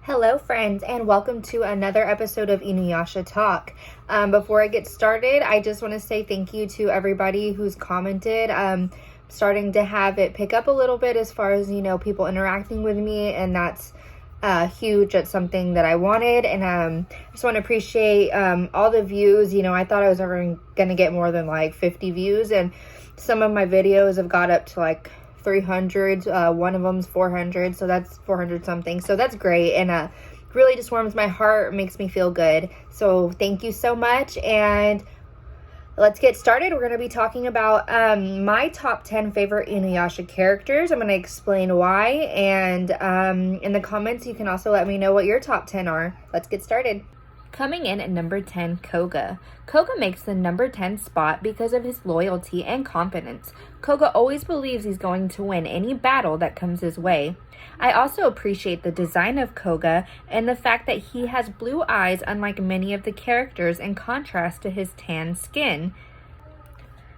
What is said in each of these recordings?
Hello friends, and welcome to another episode of Inuyasha Talk. Before I get started, I just want to say thank you to everybody who's commented. Starting to have it pick up a little bit as far as, people interacting with me, and that's huge. It's something that I wanted, and I just want to appreciate all the views. I thought I was ever going to get more than like 50 views, and some of my videos have got up to like 300. One of them's 400, so that's 400 something, so that's great, and really just warms my heart, makes me feel good. So thank you so much, and let's get started. We're going to be talking about my top 10 favorite Inuyasha characters. I'm going to explain why, and in the comments you can also let me know what your top 10 are. Let's get started. Coming in at number 10, Koga. Koga makes the number 10 spot because of his loyalty and confidence. Koga always believes he's going to win any battle that comes his way. I also appreciate the design of Koga and the fact that he has blue eyes, unlike many of the characters, in contrast to his tan skin.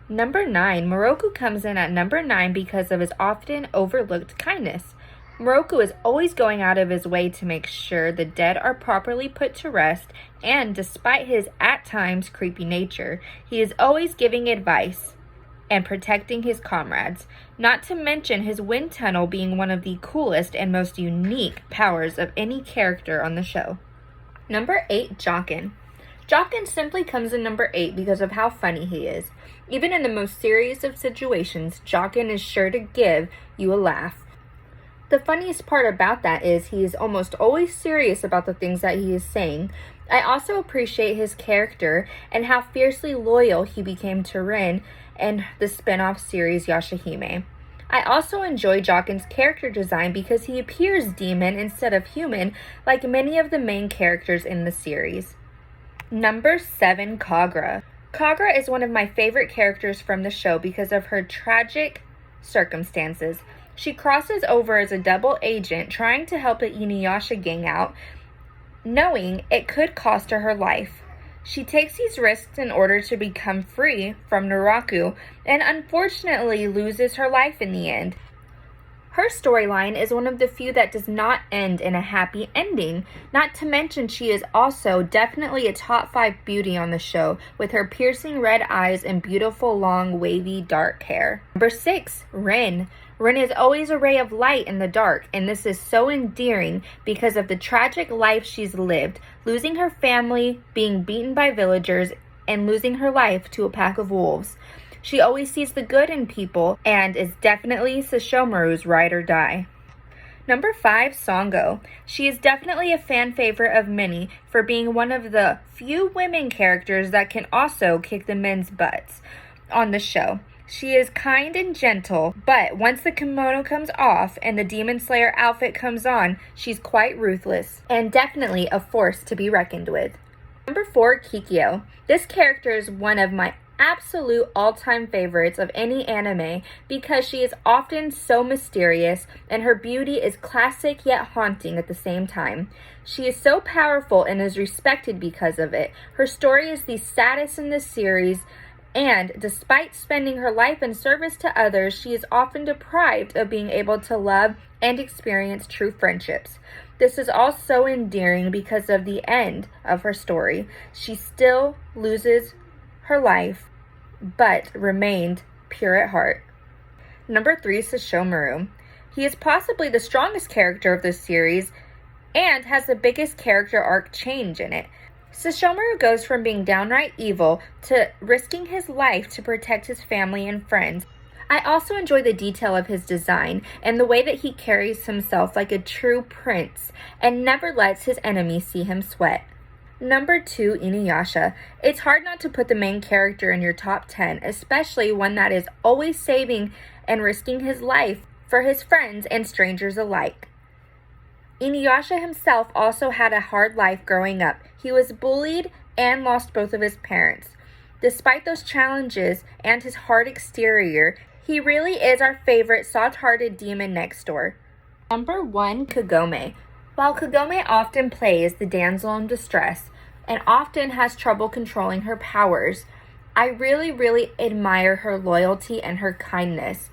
Number 9, Moroku comes in at number 9 because of his often overlooked kindness. Moroku is always going out of his way to make sure the dead are properly put to rest, and despite his at times creepy nature, he is always giving advice and protecting his comrades, not to mention his wind tunnel being one of the coolest and most unique powers of any character on the show. Number 8, Jokin. Jokin simply comes in number 8 because of how funny he is. Even in the most serious of situations, Jokin is sure to give you a laugh. The funniest part about that is he is almost always serious about the things that he is saying. I also appreciate his character and how fiercely loyal he became to Rin and the spin-off series Yashahime. I also enjoy Jokin's character design because he appears demon instead of human, like many of the main characters in the series. Number 7, Kagra. Kagra is one of my favorite characters from the show because of her tragic circumstances. She crosses over as a double agent trying to help the Inuyasha gang out, knowing it could cost her her life. She takes these risks in order to become free from Naraku, and unfortunately loses her life in the end. Her storyline is one of the few that does not end in a happy ending, not to mention she is also definitely a top 5 beauty on the show, with her piercing red eyes and beautiful long wavy dark hair. Number 6, Rin. Rin is always a ray of light in the dark, and this is so endearing because of the tragic life she's lived, losing her family, being beaten by villagers, and losing her life to a pack of wolves. She always sees the good in people and is definitely Sesshomaru's ride or die. Number 5, Sango. She is definitely a fan favorite of many for being one of the few women characters that can also kick the men's butts on the show. She is kind and gentle, but once the kimono comes off and the Demon Slayer outfit comes on, she's quite ruthless and definitely a force to be reckoned with. Number 4, Kikyo. This character is one of my absolute all-time favorites of any anime because she is often so mysterious and her beauty is classic yet haunting at the same time. She is so powerful and is respected because of it. Her story is the saddest in the series, and despite spending her life in service to others, she is often deprived of being able to love and experience true friendships. This is all so endearing because of the end of her story. She still loses her life, but remained pure at heart. Number 3, Sesshomaru. He is possibly the strongest character of this series and has the biggest character arc change in it. Sesshomaru goes from being downright evil to risking his life to protect his family and friends. I also enjoy the detail of his design and the way that he carries himself like a true prince and never lets his enemies see him sweat. Number 2, Inuyasha. It's hard not to put the main character in your top 10, especially one that is always saving and risking his life for his friends and strangers alike. Inuyasha himself also had a hard life growing up. He was bullied and lost both of his parents. Despite those challenges and his hard exterior, he really is our favorite soft-hearted demon next door. Number 1, Kagome. While Kagome often plays the damsel in distress and often has trouble controlling her powers, I really admire her loyalty and her kindness,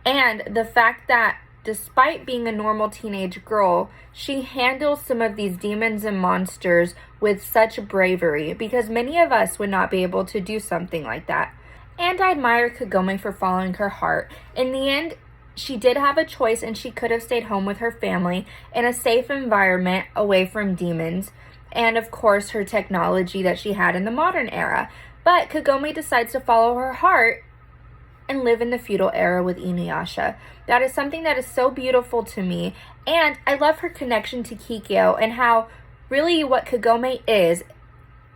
and the fact that despite being a normal teenage girl, she handles some of these demons and monsters with such bravery, because many of us would not be able to do something like that. And I admire Kagome for following her heart. In the end, she did have a choice, and she could have stayed home with her family in a safe environment away from demons, and of course her technology that she had in the modern era. But Kagome decides to follow her heart and live in the feudal era with Inuyasha. That is something that is so beautiful to me, and I love her connection to Kikyo, and how really what Kagome is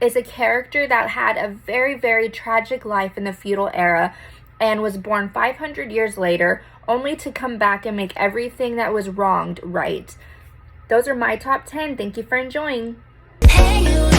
a character that had a very, very tragic life in the feudal era and was born 500 years later, only to come back and make everything that was wronged right. Those are my top 10. Thank you for enjoying. Hey,